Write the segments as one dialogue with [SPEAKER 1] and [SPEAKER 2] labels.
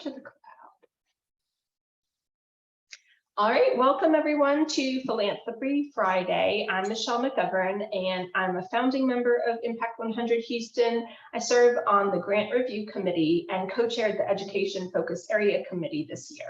[SPEAKER 1] to the cloud. All right, welcome everyone to Philanthropy Friday. I'm Michelle McGovern and I'm a founding member of Impact 100 Houston. I serve on the Grant Review Committee and co-chaired the Education Focus Area Committee this year.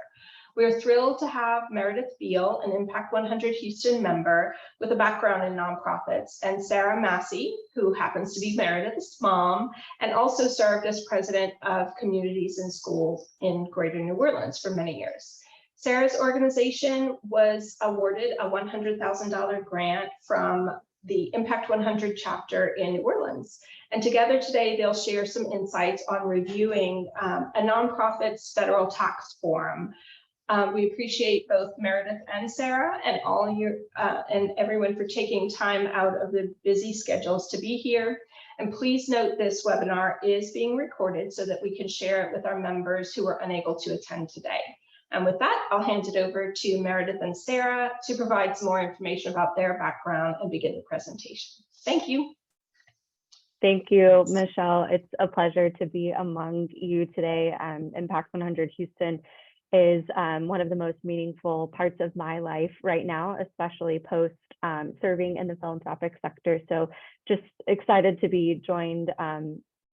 [SPEAKER 1] We're thrilled to have Meredith Beall, an Impact 100 Houston member with a background in nonprofits, and Sarah Massey, who happens to be Meredith's mom, and also served as president of Communities and Schools in Greater New Orleans for many years. Sarah's organization was awarded a $100,000 grant from the Impact 100 chapter in New Orleans. And together today, they'll share some insights on reviewing a nonprofit's federal tax form. We appreciate both Meredith and Sarah and all your and everyone for taking time out of the busy schedules to be here. And please note this webinar is being recorded so that we can share it with our members who are unable to attend today. And with that, I'll hand it over to Meredith and Sarah to provide some more information about their background and begin the presentation. Thank you.
[SPEAKER 2] Thank you, Michelle. It's a pleasure to be among you today. Impact 100 Houston is one of the most meaningful parts of my life right now, especially post serving in the philanthropic sector. So just excited to be joined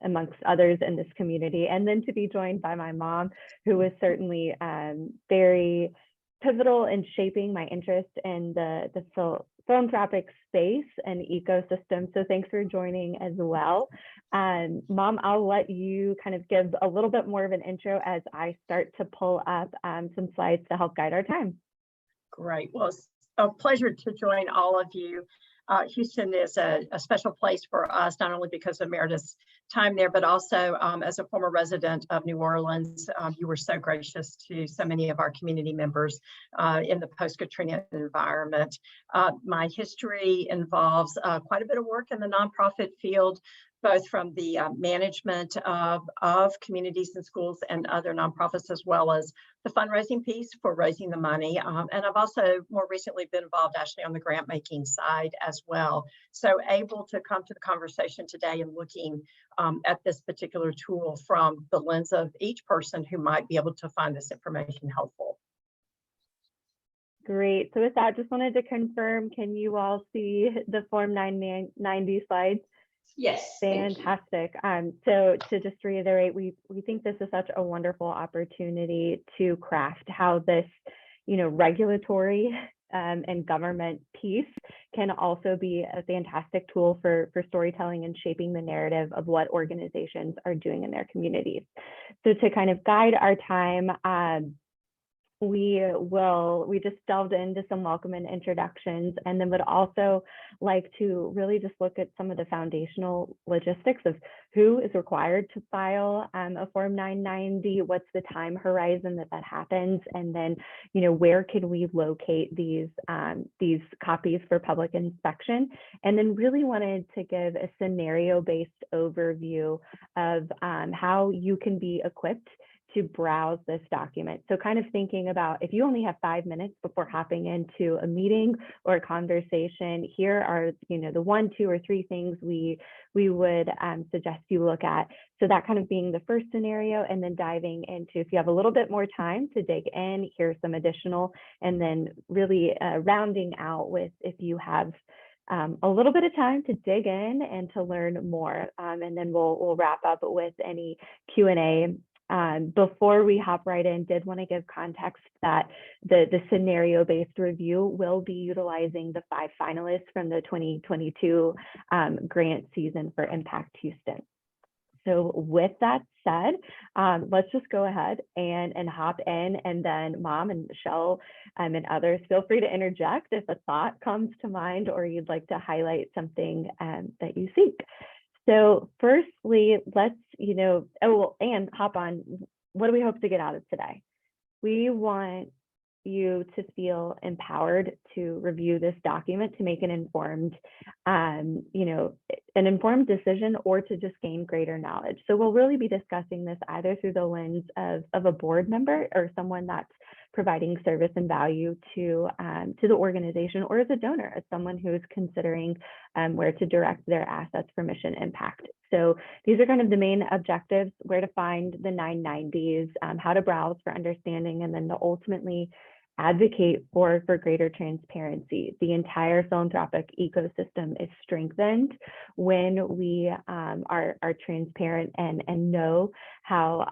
[SPEAKER 2] amongst others in this community, and then to be joined by my mom, who was certainly very pivotal in shaping my interest in the philanthropic space and ecosystem. So thanks for joining as well. Mom, I'll let you kind of give a little bit more of an intro as I start to pull up some slides to help guide our time.
[SPEAKER 3] Great. Well, it's a pleasure to join all of you. Houston is a special place for us, not only because of Meredith's time there, but also as a former resident of New Orleans. You were so gracious to so many of our community members in the post-Katrina environment. My history involves quite a bit of work in the nonprofit field, both from the management of communities and schools and other nonprofits, as well as the fundraising piece for raising the money. And I've also more recently been involved actually on the grant making side as well. So able to come to the conversation today and looking at this particular tool from the lens of each person who might be able to find this information helpful.
[SPEAKER 2] Great. So with that, just wanted to confirm, can you all see the Form 990 slides?
[SPEAKER 1] Yes.
[SPEAKER 2] Fantastic. So to just reiterate, we think this is such a wonderful opportunity to craft how this, regulatory and government piece can also be a fantastic tool for storytelling and shaping the narrative of what organizations are doing in their communities. So to kind of guide our time, we just delved into some welcome and introductions, and then would also like to really just look at some of the foundational logistics of who is required to file a Form 990, what's the time horizon that happens, and then where can we locate these copies for public inspection, and then really wanted to give a scenario-based overview of how you can be equipped to browse this document. So kind of thinking about, if you only have 5 minutes before hopping into a meeting or a conversation, here are the 1, 2, or 3 things we would suggest you look at. So that kind of being the first scenario, and then diving into, if you have a little bit more time to dig in, here's some additional, and then really rounding out with, if you have a little bit of time to dig in and to learn more, and then we'll wrap up with any Q&A. Before we hop right in, did want to give context that the scenario-based review will be utilizing the 5 finalists from the 2022 grant season for Impact Houston. So with that said, let's just go ahead and hop in, and then Mom and Michelle and others, feel free to interject if a thought comes to mind or you'd like to highlight something that you seek. So firstly, let's, and hop on, what do we hope to get out of today? We want you to feel empowered to review this document, to make an informed, an informed decision, or to just gain greater knowledge. So we'll really be discussing this either through the lens of a board member or someone that's providing service and value to the organization, or as a donor, as someone who is considering where to direct their assets for mission impact. So these are kind of the main objectives: where to find the 990s, how to browse for understanding, and then to ultimately advocate for greater transparency. The entire philanthropic ecosystem is strengthened when we are transparent and know how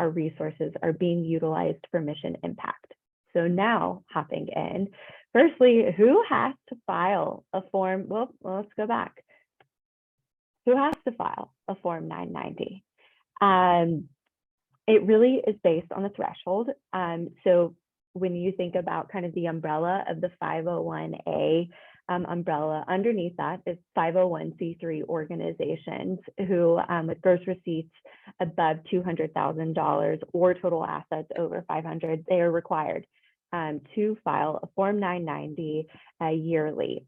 [SPEAKER 2] our resources are being utilized for mission impact. So now hopping in, firstly, who has to file a form? Well, let's go back. Who has to file a Form 990? It really is based on a threshold. So when you think about kind of the umbrella of the 501A umbrella, underneath that is 501c3 organizations who, with gross receipts above $200,000 or total assets over 500, they are required to file a Form 990 yearly.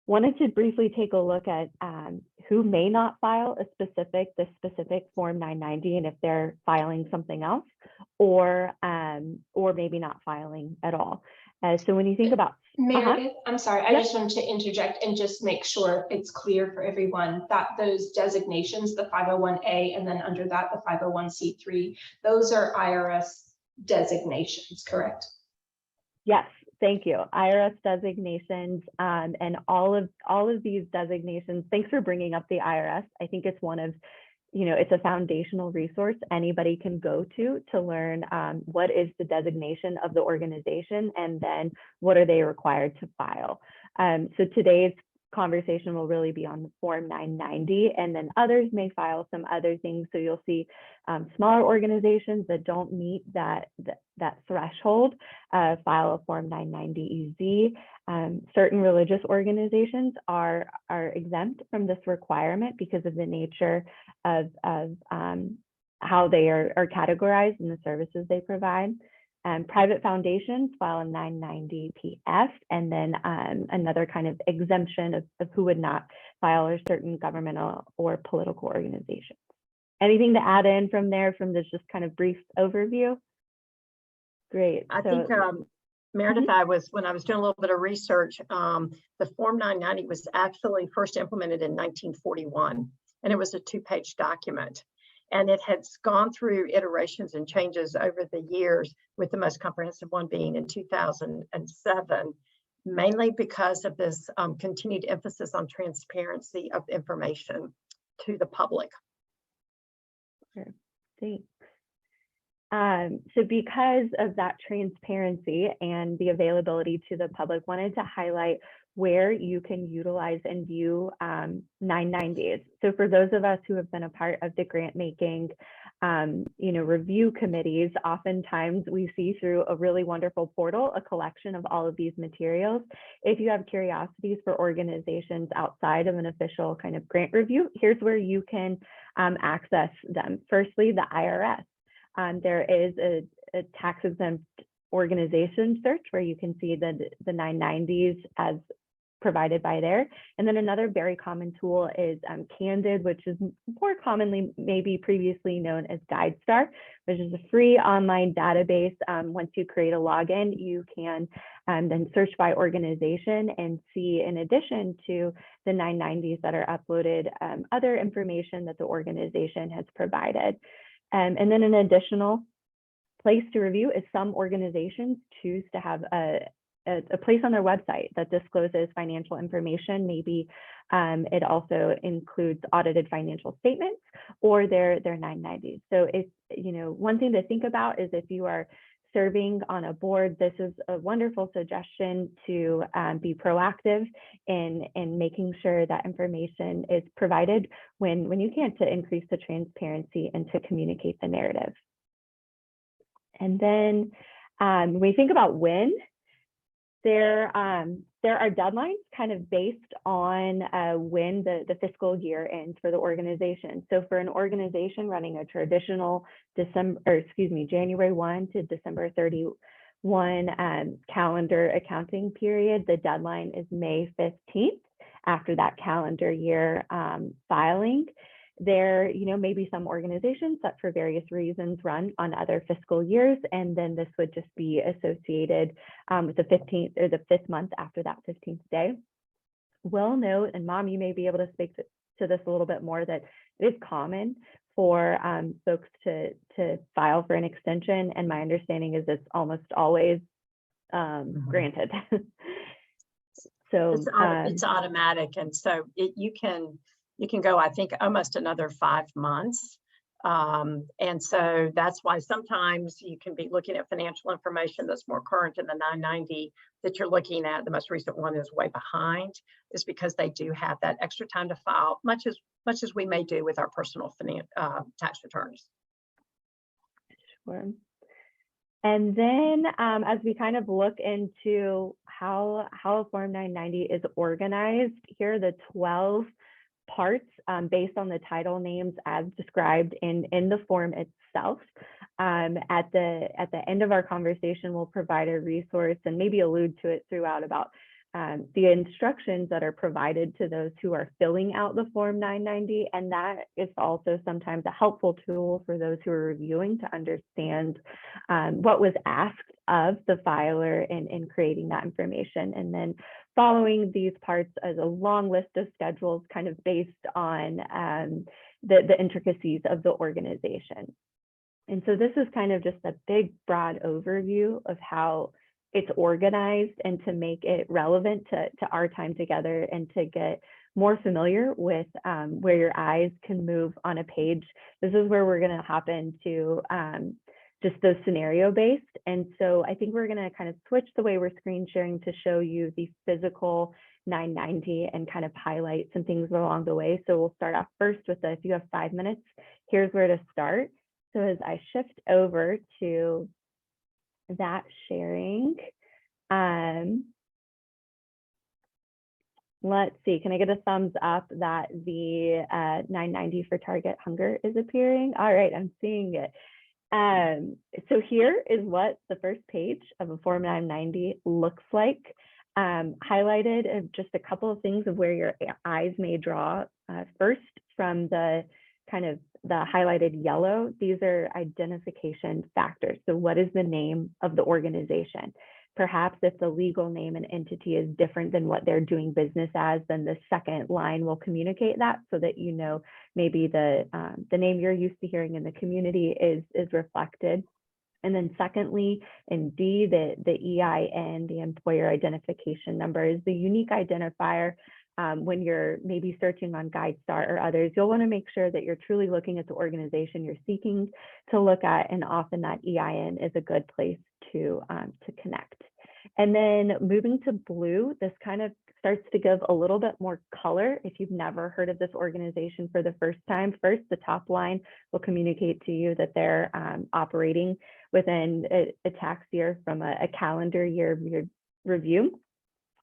[SPEAKER 2] Wanted to briefly take a look at who may not file this specific Form 990, and if they're filing something else, or maybe not filing at all. So when you think about
[SPEAKER 1] Meredith, I'm sorry, I just wanted to interject and just make sure it's clear for everyone that those designations, the 501A, and then under that, the 501c3, those are IRS designations, correct?
[SPEAKER 2] Yes. Thank you. IRS designations, and all of these designations. Thanks for bringing up the IRS. I think it's one of, it's a foundational resource anybody can go to learn what is the designation of the organization, and then what are they required to file. So today's conversation will really be on the Form 990, and then others may file some other things. So you'll see smaller organizations that don't meet that threshold file a Form 990 EZ. Certain religious organizations are exempt from this requirement because of the nature of how they are categorized and the services they provide. Private foundations file a 990 PF, and then another kind of exemption of who would not file are certain governmental or political organizations. Anything to add in from there, from this just kind of brief overview? Great.
[SPEAKER 3] I think, Meredith, when I was doing a little bit of research, the Form 990 was actually first implemented in 1941, and it was a 2-page document. And it has gone through iterations and changes over the years, with the most comprehensive one being in 2007, mainly because of this continued emphasis on transparency of information to the public.
[SPEAKER 2] Sure. Thanks. So because of that transparency and the availability to the public, wanted to highlight where you can utilize and view 990s. So for those of us who have been a part of the grant making, review committees, oftentimes we see through a really wonderful portal a collection of all of these materials. If you have curiosities for organizations outside of an official kind of grant review, here's where you can access them. Firstly, the IRS. There is a tax exempt organization search where you can see the 990s as provided by there. And then another very common tool is Candid, which is more commonly maybe previously known as GuideStar, which is a free online database. Once you create a login, you can then search by organization and see, in addition to the 990s that are uploaded, other information that the organization has provided. And then an additional place to review is some organizations choose to have a place on their website that discloses financial information. Maybe it also includes audited financial statements or their 990s. So if, one thing to think about is if you are serving on a board, this is a wonderful suggestion to be proactive in making sure that information is provided when you can, to increase the transparency and to communicate the narrative. And then when we think about when, there are deadlines kind of based on when the fiscal year ends for the organization. So for an organization running a traditional January 1 to December 31 calendar accounting period, the deadline is May 15th after that calendar year filing. There, may be some organizations that for various reasons run on other fiscal years, and then this would just be associated with the 15th or the 5th month after that 15th day. Will note, and Mom, you may be able to speak to this a little bit more, that it is common for folks to file for an extension, and my understanding is it's almost always granted. So
[SPEAKER 3] it's automatic, and so you can go, I think, almost another 5 months. And so that's why sometimes you can be looking at financial information that's more current in the 990 that you're looking at. The most recent one is way behind, is because they do have that extra time to file, much as we may do with our personal tax returns.
[SPEAKER 2] Sure. And then as we kind of look into how Form 990 is organized, here are the 12 parts based on the title names as described in the form itself. At the end of our conversation, we'll provide a resource and maybe allude to it throughout about the instructions that are provided to those who are filling out the Form 990. And that is also sometimes a helpful tool for those who are reviewing to understand what was asked of the filer in creating that information. And then following these parts as a long list of schedules kind of based on the intricacies of the organization. And so this is kind of just a big, broad overview of how it's organized, and to make it relevant to our time together and to get more familiar with where your eyes can move on a page. This is where we're going to hop into just those scenario based. And so I think we're going to kind of switch the way we're screen sharing to show you the physical 990 and kind of highlight some things along the way. So we'll start off first with if you have 5 minutes, here's where to start. So as I shift over to that sharing, let's see, can I get a thumbs up that the 990 for target hunger is appearing? All right, I'm seeing it. So here is what the first page of a Form 990 looks like. Highlighted just a couple of things of where your eyes may draw. First, from the kind of the highlighted yellow, these are identification factors. So what is the name of the organization? Perhaps if the legal name and entity is different than what they're doing business as, then the second line will communicate that so that you know maybe the name you're used to hearing in the community is reflected. And then secondly, in D, the EIN, the employer identification number, is the unique identifier. When you're maybe searching on GuideStar or others, you'll want to make sure that you're truly looking at the organization you're seeking to look at, and often that EIN is a good place to connect. And then moving to blue, this kind of starts to give a little bit more color if you've never heard of this organization for the first time. First, the top line will communicate to you that they're operating within a tax year from a calendar year review.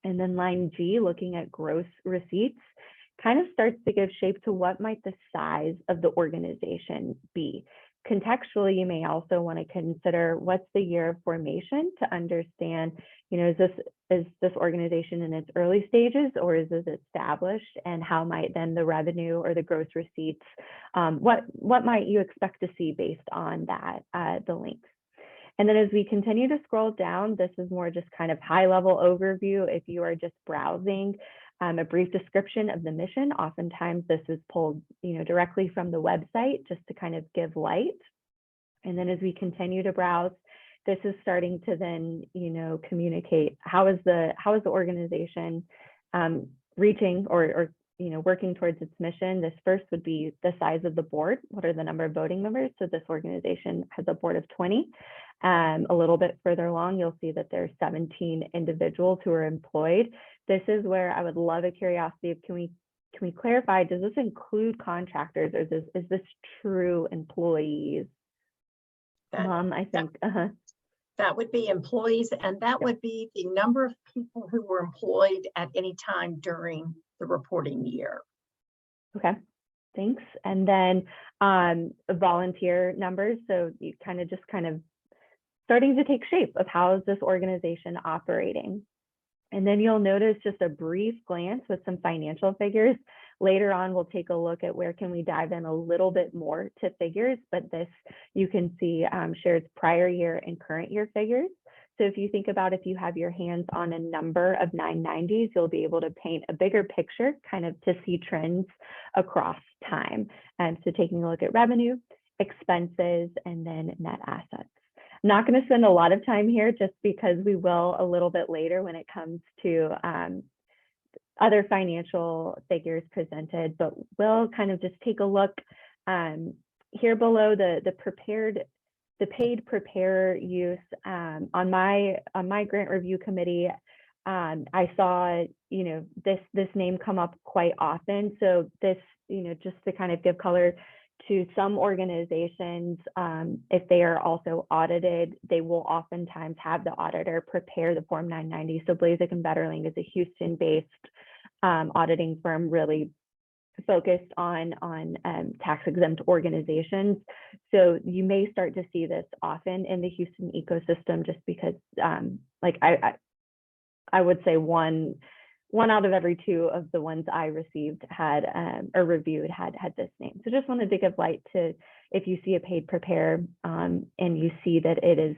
[SPEAKER 2] And then line G, looking at gross receipts, kind of starts to give shape to what might the size of the organization be. Contextually, you may also want to consider what's the year of formation to understand, is this organization in its early stages, or is this established, and how might then the revenue or the gross receipts, what might you expect to see based on that, the links. And then as we continue to scroll down, this is more just kind of high level overview. If you are just browsing a brief description of the mission, oftentimes this is pulled directly from the website just to kind of give light. And then as we continue to browse, this is starting to then communicate how is the organization reaching or working towards its mission. This first would be the size of the board. What are the number of voting members? So this organization has a board of 20. A little bit further along, you'll see that there's 17 individuals who are employed. This is where I would love a curiosity of, can we clarify, does this include contractors, or is this true employees? I think
[SPEAKER 3] that would be employees, and that would be the number of people who were employed at any time during the reporting year.
[SPEAKER 2] Okay, thanks. And then volunteer numbers. So you kind of starting to take shape of how is this organization operating. And then you'll notice just a brief glance with some financial figures Later on, we'll take a look at where can we dive in a little bit more to figures, but this you can see shares prior year and current year figures. So if you think about if you have your hands on a number of 990s, you'll be able to paint a bigger picture kind of to see trends across time. So taking a look at revenue, expenses, and then net assets. I'm not going to spend a lot of time here just because we will a little bit later when it comes to other financial figures presented, but we'll kind of just take a look here below the paid preparer use. On my grant review committee, I saw this name come up quite often. So this, just to kind of give color to some organizations, if they are also audited, they will oftentimes have the auditor prepare the Form 990. So Blazek and Betterling is a Houston-based auditing firm, really focused on tax-exempt organizations. So you may start to see this often in the Houston ecosystem, just because, like I would say one out of every two of the ones I received had or reviewed had this name. So just wanted to give light to, if you see a paid preparer and you see that it is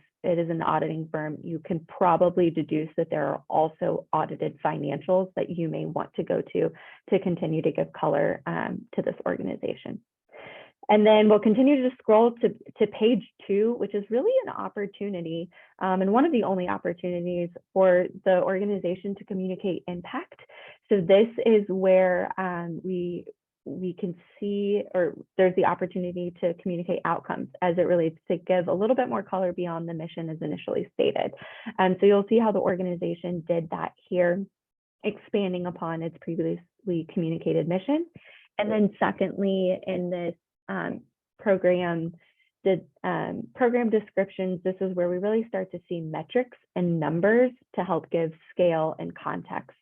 [SPEAKER 2] an auditing firm, you can probably deduce that there are also audited financials that you may want to go to continue to give color to this organization. And then we'll continue to scroll to page 2, which is really an opportunity and one of the only opportunities for the organization to communicate impact. So this is where we can see, or there's the opportunity to communicate outcomes as it relates to give a little bit more color beyond the mission as initially stated. So you'll see how the organization did that here, expanding upon its previously communicated mission. And then secondly, in this program, the program descriptions, this is where we really start to see metrics and numbers to help give scale and context.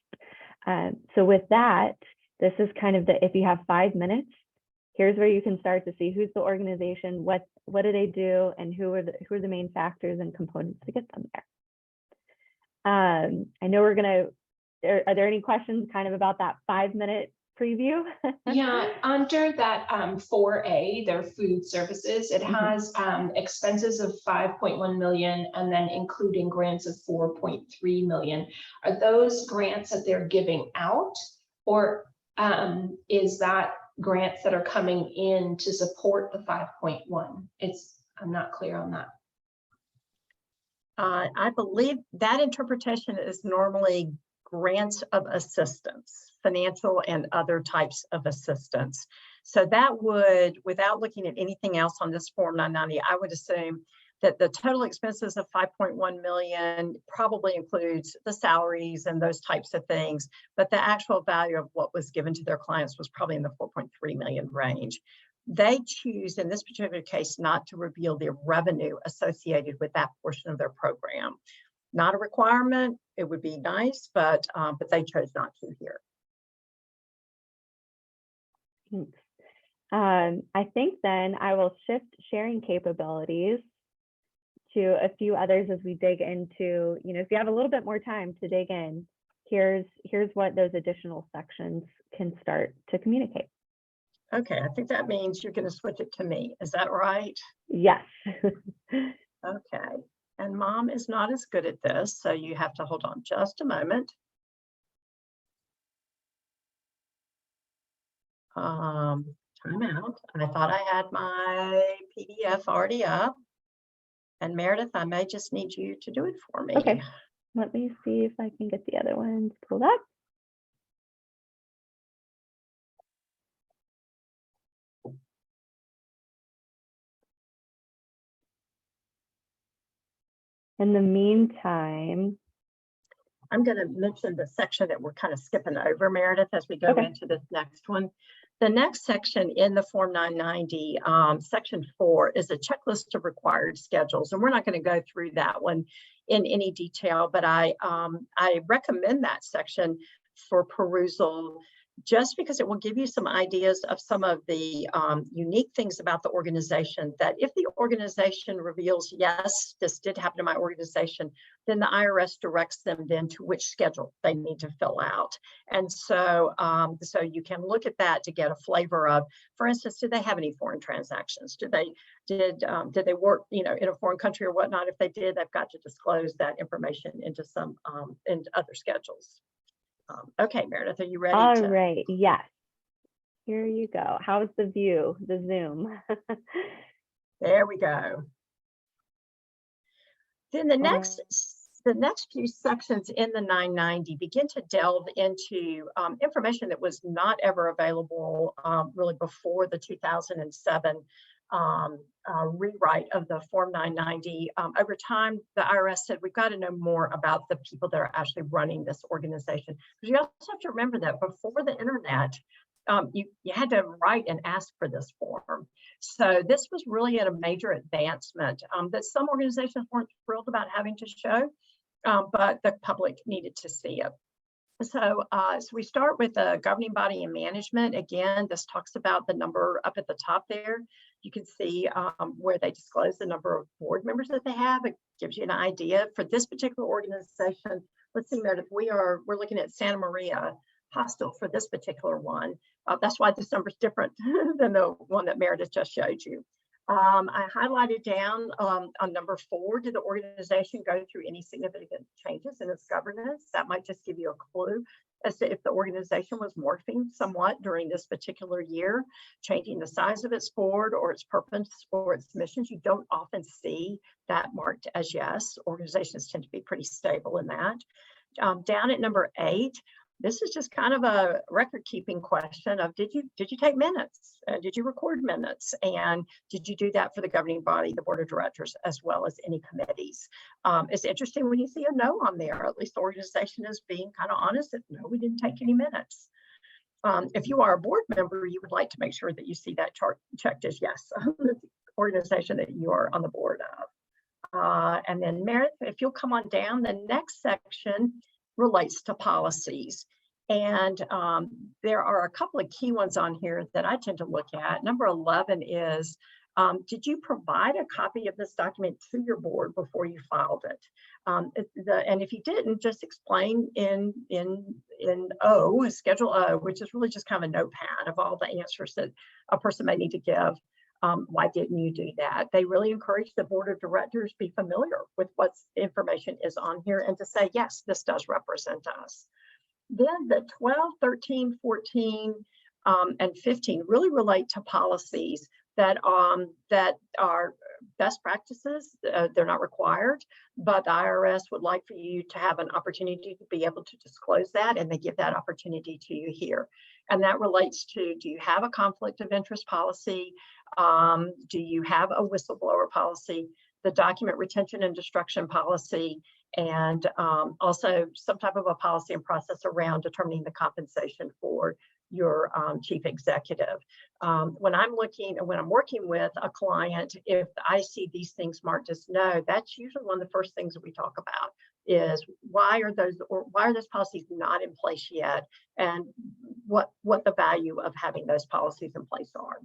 [SPEAKER 2] So with that, this is kind of if you have 5 minutes, here's where you can start to see who's the organization, what do they do, and who are the main factors and components to get them there. I know are there any questions kind of about that 5-minute preview?
[SPEAKER 1] Yeah, under that 4A, their food services, it has expenses of 5.1 million and then including grants of 4.3 million. Are those grants that they're giving out, or is that grants that are coming in to support the 5.1? I'm not clear on that.
[SPEAKER 3] I believe that interpretation is normally grants of assistance, financial and other types of assistance. So that would, without looking at anything else on this Form 990, I would assume that the total expenses of 5.1 million probably includes the salaries and those types of things, but the actual value of what was given to their clients was probably in the 4.3 million range. They choose, in this particular case, not to reveal their revenue associated with that portion of their program. Not a requirement. It would be nice, but they chose not to here.
[SPEAKER 2] Thanks. I think then I will shift sharing capabilities to a few others as we dig into, if you have a little bit more time to dig in, here's what those additional sections can start to communicate.
[SPEAKER 3] Okay, I think that means you're going to switch it to me. Is that right?
[SPEAKER 2] Yes.
[SPEAKER 3] Okay. And Mom is not as good at this, so you have to hold on just a moment. Time out. I thought I had my PDF already up. And Meredith, I may just need you to do it for me.
[SPEAKER 2] Okay. Let me see if I can get the other ones pulled up. In the meantime,
[SPEAKER 3] I'm going to mention the section that we're kind of skipping over, Meredith, as we go into this next one. The next section in the Form 990, section 4, is a checklist of required schedules. And we're not going to go through that one in any detail, but I recommend that section for perusal just because it will give you some ideas of some of the unique things about the organization, that if the organization reveals, yes, this did happen to my organization, then the IRS directs them then to which schedule they need to fill out. And so, so you can look at that to get a flavor of, for instance, do they have any foreign transactions? Did they work, in a foreign country or whatnot? If they did, they've got to disclose that information into some into other schedules. Okay, Meredith, are you ready?
[SPEAKER 2] All right, yes. Here you go. How's the view, the Zoom?
[SPEAKER 3] There we go. Then the next few sections in the 990 begin to delve into information that was not ever available really before the 2007 rewrite of the Form 990. Over time, the IRS said, we've got to know more about the people that are actually running this organization. Because you also have to remember that before the internet, you had to write and ask for this form. So this was really a major advancement that some organizations weren't thrilled about having to show, but the public needed to see it. So, so we start with the governing body and management. Again, this talks about the number up at the top there. You can see where they disclose the number of board members that they have. It gives you an idea for this particular organization. Let's see, Meredith, we're looking at Santa Maria Hostel for this particular one. That's why this number is different than the one that Meredith just showed you. I highlighted down on number 4, did the organization go through any significant changes in its governance? That might just give you a clue as to if the organization was morphing somewhat during this particular year, changing the size of its board or its purpose or its missions. You don't often see that marked as yes. Organizations tend to be pretty stable in that. Down at number 8, this is just kind of a record keeping question of did you take minutes? Did you record minutes? And did you do that for the governing body, the board of directors, as well as any committees? It's interesting when you see a no on there. At least the organization is being kind of honest that no, we didn't take any minutes. If you are a board member, you would like to make sure that you see that chart checked as yes, the organization that you are on the board of. And then Meredith, if you'll come on down, the next section relates to policies. And there are a couple of key ones on here that I tend to look at. Number 11 is, did you provide a copy of this document to your board before you filed it? And if you didn't, just explain in O, Schedule O, which is really just kind of a notepad of all the answers that a person may need to give. Why didn't you do that? They really encourage the board of directors be familiar with what information is on here and to say, yes, this does represent us. Then the 12, 13, 14, and 15 really relate to policies that are best practices. They're not required, but the IRS would like for you to have an opportunity to be able to disclose that, and they give that opportunity to you here. And that relates to, do you have a conflict of interest policy? Do you have a whistleblower policy, the document retention and destruction policy, and also some type of a policy and process around determining the compensation for your chief executive. When I'm working with a client, if I see these things marked as no, that's usually one of the first things that we talk about is why are those policies not in place yet, and what the value of having those policies in place are.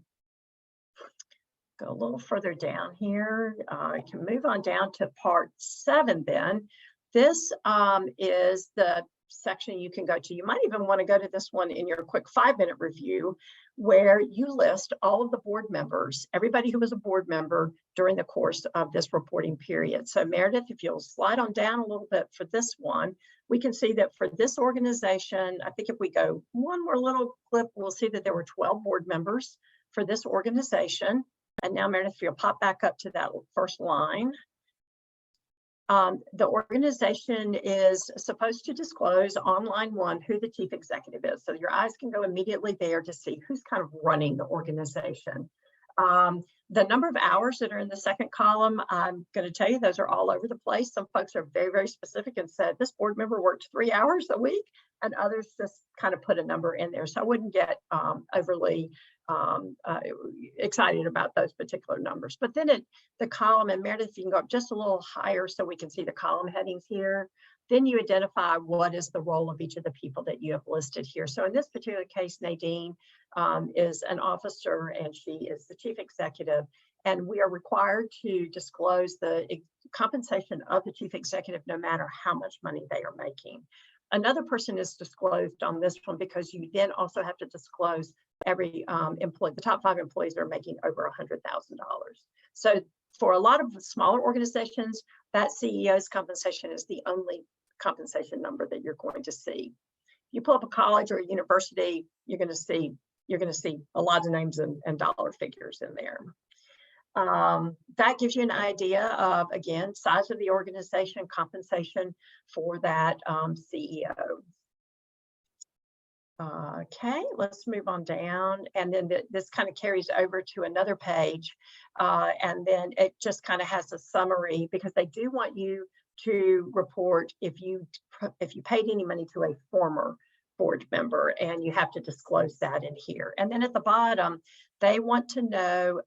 [SPEAKER 3] Go a little further down here. I can move on down to part 7 then. This is the section you can go to. You might even want to go to this one in your quick 5-minute review, where you list all of the board members, everybody who was a board member during the course of this reporting period. So Meredith, if you'll slide on down a little bit for this one, we can see that for this organization, I think if we go one more little clip, we'll see that there were 12 board members for this organization. And now, Meredith, if you'll pop back up to that first line. The organization is supposed to disclose on line 1 who the chief executive is. So your eyes can go immediately there to see who's kind of running the organization. The number of hours that are in the second column, I'm going to tell you, those are all over the place. Some folks are very, very specific and said this board member worked 3 hours a week, and others just kind of put a number in there. So I wouldn't get overly excited about those particular numbers. But then the column, and Meredith, you can go up just a little higher so we can see the column headings here. Then you identify what is the role of each of the people that you have listed here. So in this particular case, Nadine is an officer and she is the chief executive. And we are required to disclose the compensation of the chief executive no matter how much money they are making. Another person is disclosed on this one because you then also have to disclose every employee, the top 5 employees that are making over $100,000. So for a lot of smaller organizations, that CEO's compensation is the only compensation number that you're going to see. You pull up a college or a university, you're going to see a lot of names and dollar figures in there. That gives you an idea of, again, size of the organization, compensation for that CEO. Okay, let's move on down. And then this kind of carries over to another page. And then it just kind of has a summary because they do want you to report if you paid any money to a former board member, and you have to disclose that in here. And then at the bottom, they want to know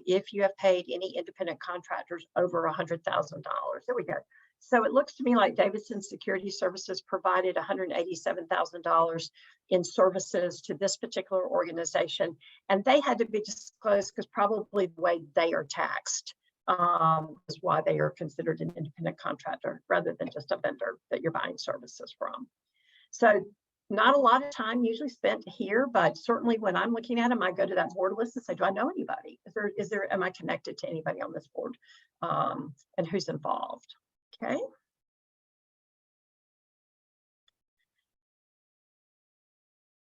[SPEAKER 3] if you have paid any independent contractors over $100,000. There we go. So it looks to me like Davidson Security Services provided $187,000 in services to this particular organization, and they had to be disclosed because probably the way they are taxed is why they are considered an independent contractor rather than just a vendor that you're buying services from. So not a lot of time usually spent here, but certainly when I'm looking at them, I go to that board list and say, do I know anybody? Am I connected to anybody on this board and who's involved? Okay.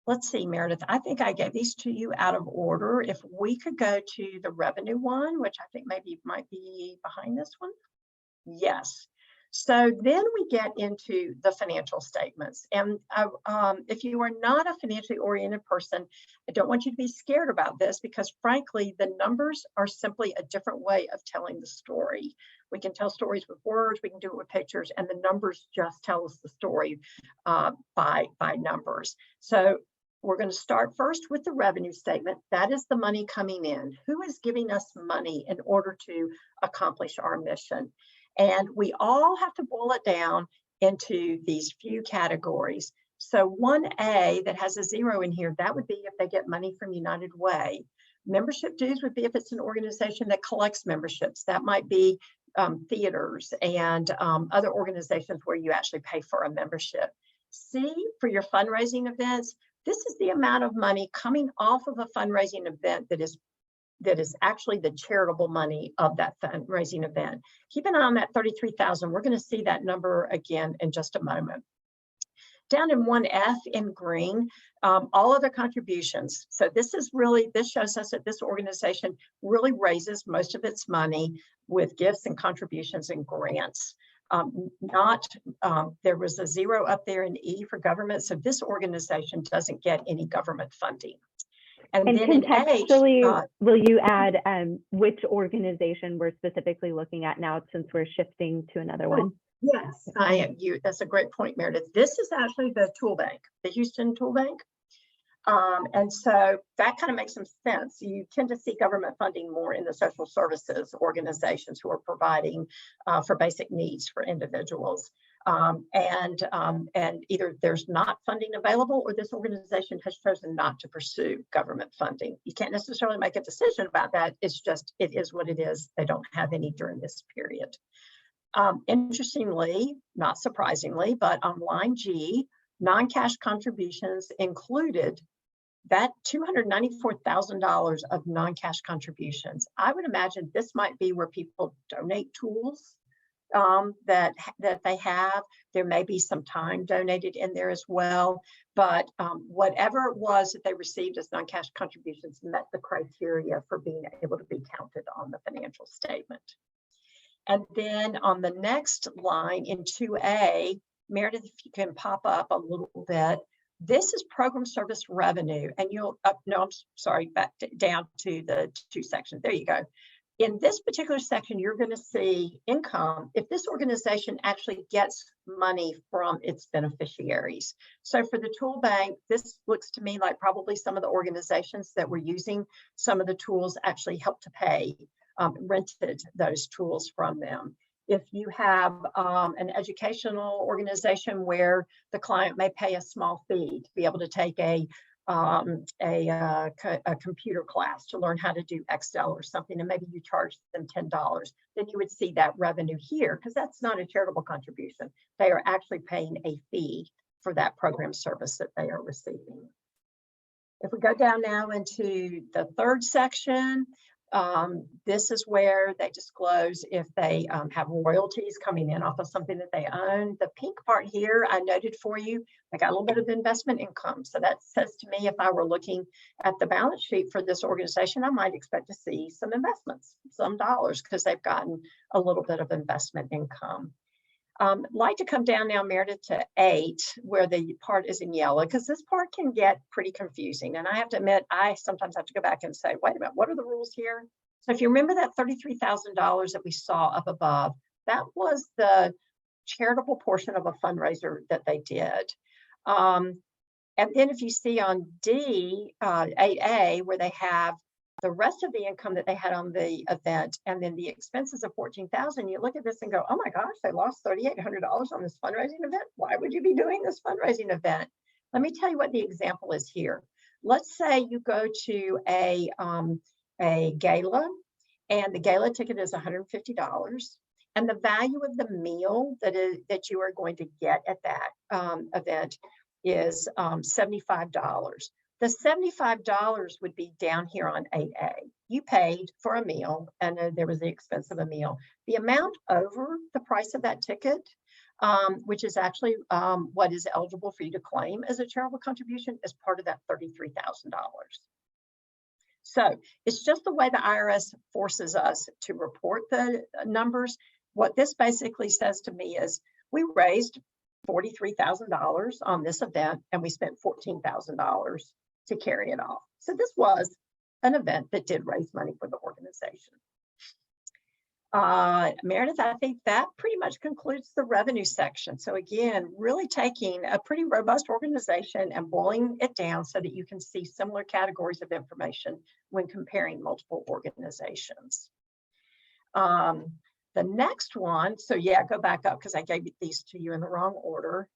[SPEAKER 3] Let's see, Meredith, I think I gave these to you out of order. If we could go to the revenue one, which I think maybe might be behind this one. Yes. So then we get into the financial statements. And if you are not a financially oriented person, I don't want you to be scared about this because frankly, the numbers are simply a different way of telling the story. We can tell stories with words, we can do it with pictures, and the numbers just tell us the story by numbers. So we're going to start first with the revenue statement. That is the money coming in. Who is giving us money in order to accomplish our mission? And we all have to boil it down into these few categories. So 1A that has a 0 in here, that would be if they get money from United Way. Membership dues would be if it's an organization that collects memberships. That might be theaters and other organizations where you actually pay for a membership. C, for your fundraising events, this is the amount of money coming off of a fundraising event that is actually the charitable money of that fundraising event. Keep an eye on that 33,000. We're going to see that number again in just a moment. Down in 1F in green, all other contributions. So this shows us that this organization really raises most of its money with gifts and contributions and grants. There was a 0 up there in E for government. So this organization doesn't get any government funding.
[SPEAKER 2] And then contextually, will you add which organization we're specifically looking at now since we're shifting to another one?
[SPEAKER 3] Yes, I am. That's a great point, Meredith. This is actually the tool bank, the Houston Tool Bank. And so that kind of makes some sense. You tend to see government funding more in the social services organizations who are providing for basic needs for individuals. And either there's not funding available or this organization has chosen not to pursue government funding. You can't necessarily make a decision about that. It's just, it is what it is. They don't have any during this period. Interestingly, not surprisingly, but on line G, non-cash contributions included that $294,000 of non-cash contributions. I would imagine this might be where people donate tools that they have. There may be some time donated in there as well, but whatever it was that they received as non-cash contributions met the criteria for being able to be counted on the financial statement. And then on the next line in 2A, Meredith, if you can pop up a little bit, this is program service revenue, and you'll, no, I'm sorry, back down to the 2 sections. There you go. In this particular section, you're going to see income if this organization actually gets money from its beneficiaries. So for the tool bank, this looks to me like probably some of the organizations that were using some of the tools actually helped to pay, rented those tools from them. If you have an educational organization where the client may pay a small fee to be able to take a computer class to learn how to do Excel or something, and maybe you charge them $10, then you would see that revenue here, because that's not a charitable contribution. They are actually paying a fee for that program service that they are receiving. If we go down now into the third section, this is where they disclose if they have royalties coming in off of something that they own. The pink part here, I noted for you, I got a little bit of investment income. So that says to me, if I were looking at the balance sheet for this organization, I might expect to see some investments, some dollars, because they've gotten a little bit of investment income. Like to come down now, Meredith, to 8, where the part is in yellow, because this part can get pretty confusing. And I have to admit, I sometimes have to go back and say, wait a minute, what are the rules here? So if you remember that $33,000 that we saw up above, that was the charitable portion of a fundraiser that they did. And then if you see on D, 8A, where they have the rest of the income that they had on the event, and then the expenses of $14,000, you look at this and go, oh my gosh, they lost $3,800 on this fundraising event. Why would you be doing this fundraising event? Let me tell you what the example is here. Let's say you go to a gala, and the gala ticket is $150, and the value of the meal that you are going to get at that event is $75. The $75 would be down here on 8A. You paid for a meal, and there was the expense of a meal. The amount over the price of that ticket, which is actually what is eligible for you to claim as a charitable contribution, is part of that $33,000. So it's just the way the IRS forces us to report the numbers. What this basically says to me is we raised $43,000 on this event, and we spent $14,000 to carry it off. So this was an event that did raise money for the organization. Meredith, I think that pretty much concludes the revenue section. So again, really taking a pretty robust organization and boiling it down so that you can see similar categories of information when comparing multiple organizations. The next one, so yeah, go back up because I gave these to you in the wrong order.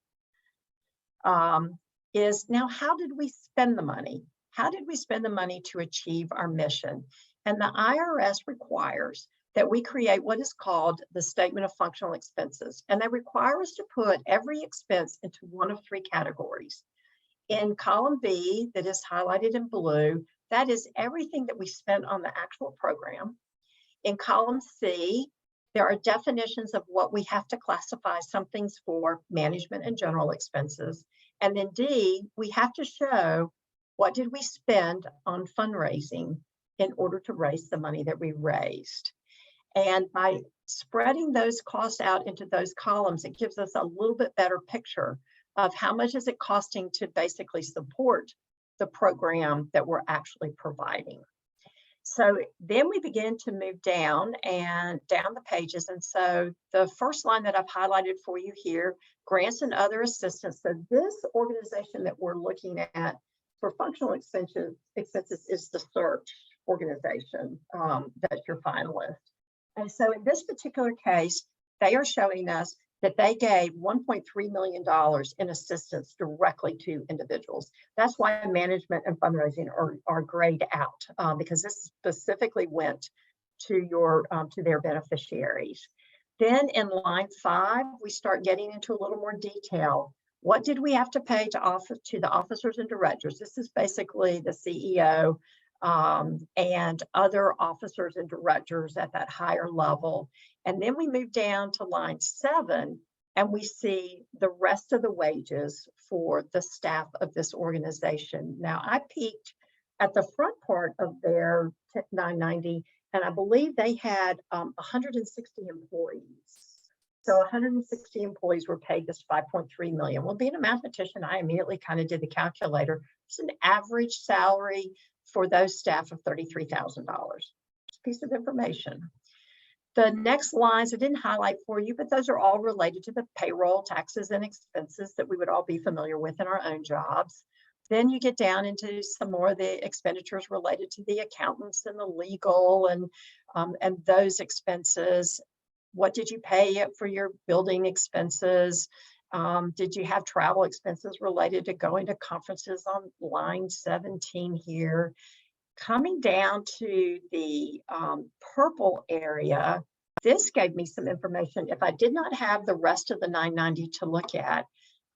[SPEAKER 3] Is now, how did we spend the money? How did we spend the money to achieve our mission? And the IRS requires that we create what is called the Statement of Functional Expenses. And they require us to put every expense into one of 3 categories. In column B, that is highlighted in blue, that is everything that we spent on the actual program. In column C, there are definitions of what we have to classify some things for management and general expenses. And then D, we have to show what did we spend on fundraising in order to raise the money that we raised. And by spreading those costs out into those columns, it gives us a little bit better picture of how much is it costing to basically support the program that we're actually providing. So then we begin to move down the pages. And so the first line that I've highlighted for you here, grants and other assistance. So this organization that we're looking at for functional expenses is the search organization that's your finalist. And so in this particular case, they are showing us that they gave $1.3 million in assistance directly to individuals. That's why management and fundraising are grayed out, because this specifically went to their beneficiaries. Then in line 5, we start getting into a little more detail. What did we have to pay to the officers and directors? This is basically the CEO and other officers and directors at that higher level. And then we move down to line 7, and we see the rest of the wages for the staff of this organization. Now, I peeked at the front part of their 990, and I believe they had 160 employees. So 160 employees were paid this $5.3 million. Well, being a mathematician, I immediately kind of did the calculator. It's an average salary for those staff of $33,000. piece of information. The next lines I didn't highlight for you, but those are all related to the payroll, taxes, and expenses that we would all be familiar with in our own jobs. Then you get down into some more of the expenditures related to the accountants and the legal and those expenses. What did you pay for your building expenses? Did you have travel expenses related to going to conferences on line 17 here? Coming down to the purple area, this gave me some information. If I did not have the rest of the 990 to look at,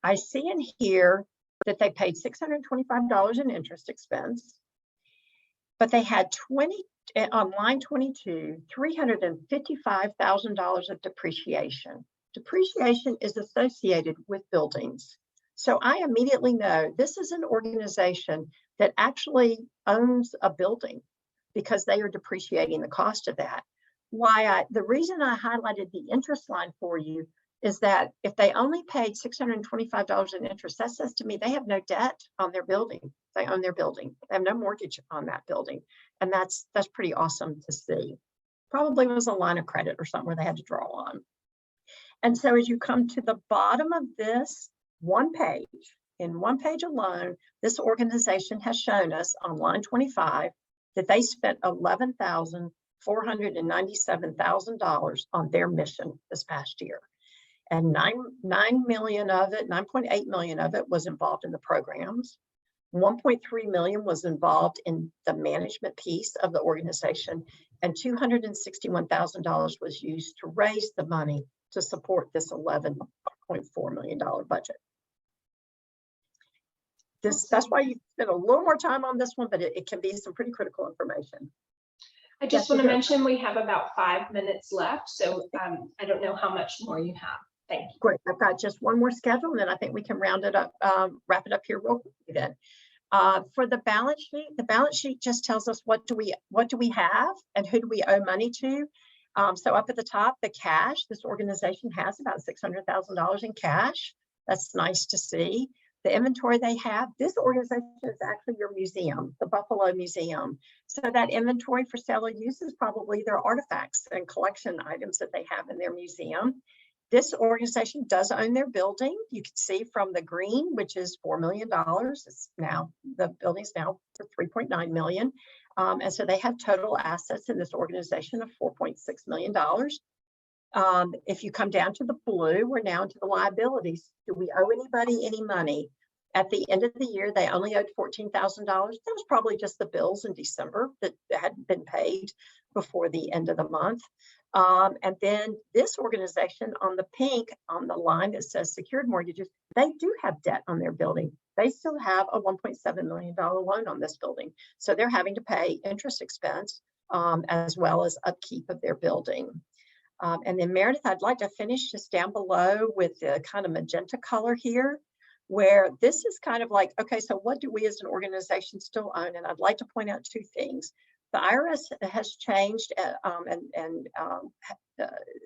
[SPEAKER 3] I see in here that they paid $625 in interest expense, but they had on line 22, $355,000 of depreciation. Depreciation is associated with buildings. So I immediately know this is an organization that actually owns a building because they are depreciating the cost of that. The reason I highlighted the interest line for you is that if they only paid $625 in interest, that says to me they have no debt on their building. They own their building. They have no mortgage on that building. And that's pretty awesome to see. Probably was a line of credit or something where they had to draw on. And so as you come to the bottom of this one page, in one page alone, this organization has shown us on line 25 that they spent $11,497,000 on their mission this past year. And 9.8 million of it was involved in the programs. 1.3 million was involved in the management piece of the organization, and $261,000 was used to raise the money to support this $11.4 million budget. That's why you spend a little more time on this one, but it can be some pretty critical information.
[SPEAKER 1] I just want to mention we have about 5 minutes left, so I don't know how much more you have. Thank you.
[SPEAKER 3] Great. I've got just one more schedule, and then I think we can round it up, wrap it up here real quickly then. For the balance sheet just tells us what do we have and who do we owe money to. So up at the top, the cash, this organization has about $600,000 in cash. That's nice to see. The inventory they have, this organization is actually your museum, the Buffalo Museum. So that inventory for sale or use is probably their artifacts and collection items that they have in their museum. This organization does own their building. You can see from the green, which is $4 million. It's now, the building's now for $3.9 million. And so they have total assets in this organization of $4.6 million. If you come down to the blue, we're now into the liabilities. Do we owe anybody any money? At the end of the year, they only owed $14,000. That was probably just the bills in December that hadn't been paid before the end of the month. And then this organization on the pink, on the line that says secured mortgages, they do have debt on their building. They still have a $1.7 million loan on this building. So they're having to pay interest expense as well as upkeep of their building. And then Meredith, I'd like to finish just down below with the kind of magenta color here, where this is kind of like, okay, so what do we as an organization still own? And I'd like to point out two things. The IRS has changed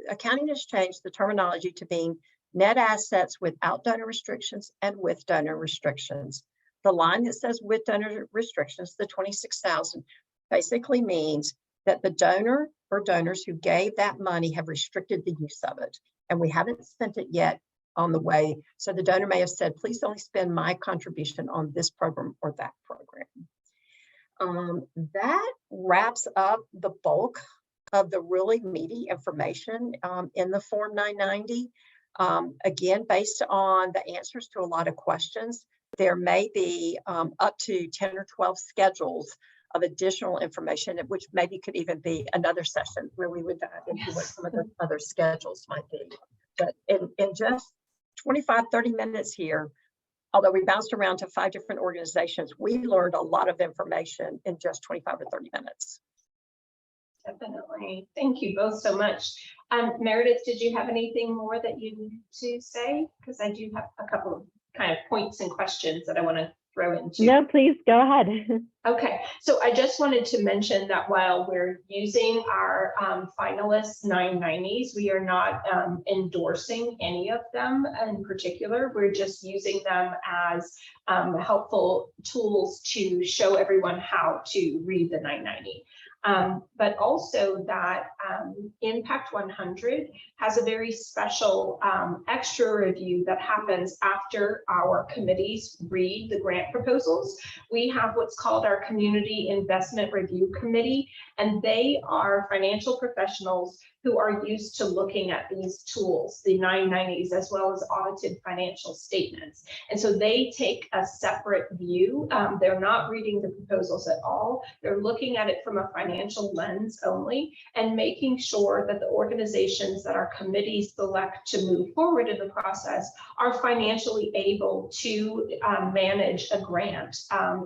[SPEAKER 3] accounting has changed the terminology to being net assets without donor restrictions and with donor restrictions. The line that says with donor restrictions, the 26,000, basically means that the donor or donors who gave that money have restricted the use of it. And we haven't spent it yet on the way. So the donor may have said, please only spend my contribution on this program or that program. That wraps up the bulk of the really meaty information in the Form 990. Again, based on the answers to a lot of questions, there may be up to 10 or 12 schedules of additional information, which maybe could even be another session where we would dive into what some of the other schedules might be. But in just 25, 30 minutes here, although we bounced around to 5 different organizations, we learned a lot of information in just 25 or 30 minutes.
[SPEAKER 1] Definitely. Thank you both so much. Meredith, did you have anything more that you need to say? Because I do have a couple of kind of points and questions that I want to throw into.
[SPEAKER 2] No, please go ahead.
[SPEAKER 1] Okay, so I just wanted to mention that while we're using our finalist 990s, we are not endorsing any of them in particular. We're just using them as helpful tools to show everyone how to read the 990. but also that Impact 100 has a very special extra review that happens after our committees read the grant proposals. We have what's called our Community Investment Review Committee, and they are financial professionals who are used to looking at these tools, the 990s, as well as audited financial statements. And so they take a separate view. They're not reading the proposals at all. They're looking at it from a financial lens only and making sure that the organizations that our committees select to move forward in the process are financially able to manage a grant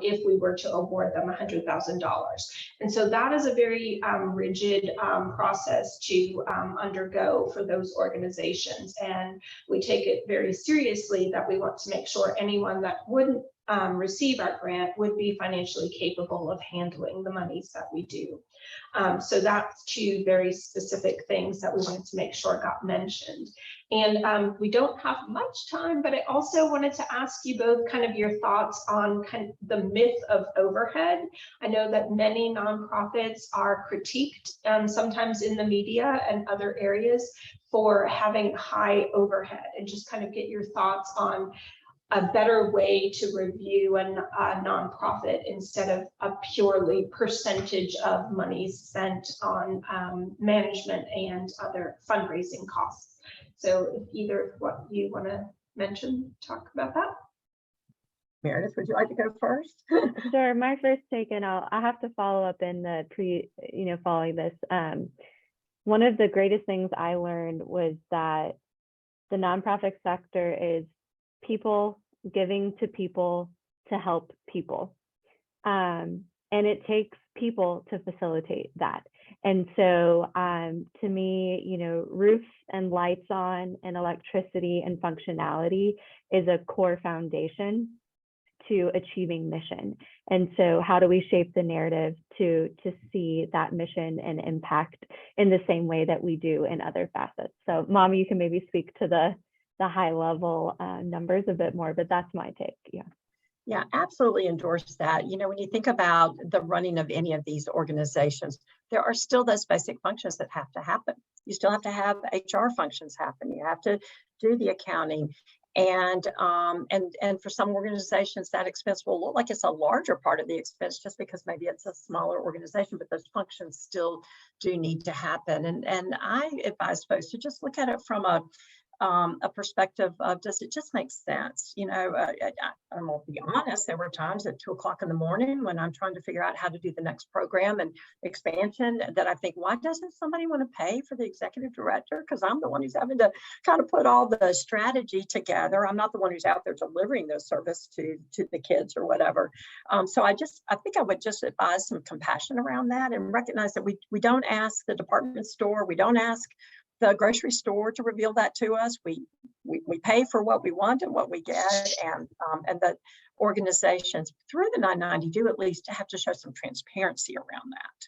[SPEAKER 1] if we were to award them $100,000. And so that is a very rigid process to undergo for those organizations. And we take it very seriously that we want to make sure anyone that wouldn't receive our grant would be financially capable of handling the monies that we do. So that's two very specific things that we wanted to make sure got mentioned. And we don't have much time, but I also wanted to ask you both kind of your thoughts on kind of the myth of overhead. I know that many nonprofits are critiqued sometimes in the media and other areas for having high overhead, and just kind of get your thoughts on a better way to review a nonprofit instead of a purely percentage of money spent on management and other fundraising costs. So if either of what you want to mention, talk about that.
[SPEAKER 3] Meredith, would you like to go first?
[SPEAKER 2] Sure, my first take, and I have to follow up in the following this. One of the greatest things I learned was that the nonprofit sector is people giving to people to help people. And it takes people to facilitate that. And so to me, roofs and lights on and electricity and functionality is a core foundation to achieving mission. And so how do we shape the narrative to see that mission and impact in the same way that we do in other facets? So Mom, you can maybe speak to the high level numbers a bit more, but that's my take.
[SPEAKER 3] Yeah, absolutely endorse that. When you think about the running of any of these organizations, there are still those basic functions that have to happen. You still have to have HR functions happen. You have to do the accounting. And for some organizations, that expense will look like it's a larger part of the expense just because maybe it's a smaller organization, but those functions still do need to happen. And I advise folks to just look at it from a perspective of, does it just make sense? I'm gonna be honest, there were times at 2 o'clock in the morning when I'm trying to figure out how to do the next program and expansion that I think, why doesn't somebody want to pay for the executive director? Because I'm the one who's having to kind of put all the strategy together. I'm not the one who's out there delivering the service to the kids or whatever. So I think I would just advise some compassion around that and recognize that we don't ask the department store, we don't ask the grocery store to reveal that to us. We pay for what we want and what we get, and the organizations through the 990 do at least have to show some transparency around that.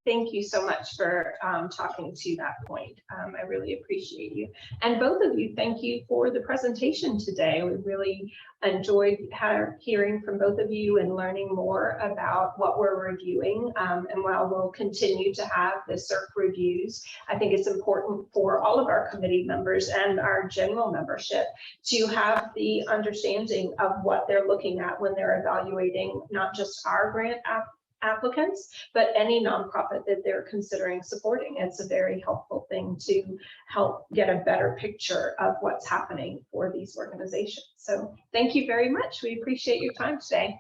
[SPEAKER 1] Thank you so much for talking to that point. I really appreciate you. And both of you, thank you for the presentation today. We really enjoyed hearing from both of you and learning more about what we're reviewing. And while we'll continue to have the CERC reviews, I think it's important for all of our committee members and our general membership to have the understanding of what they're looking at when they're evaluating not just our grant applicants, but any nonprofit that they're considering supporting. It's a very helpful thing to help get a better picture of what's happening for these organizations. So thank you very much. We appreciate your time today.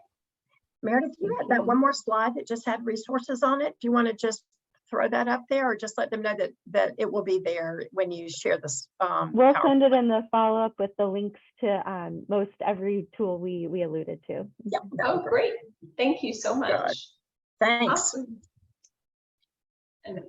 [SPEAKER 3] Meredith, you had that one more slide that just had resources on it. Do you want to just throw that up there, or just let them know that it will be there when you share this?
[SPEAKER 2] We'll send it in the follow-up with the links to most every tool we alluded to.
[SPEAKER 3] Yeah.
[SPEAKER 1] Oh, great. Thank you so much.
[SPEAKER 3] Good. Thanks.
[SPEAKER 1] Awesome. And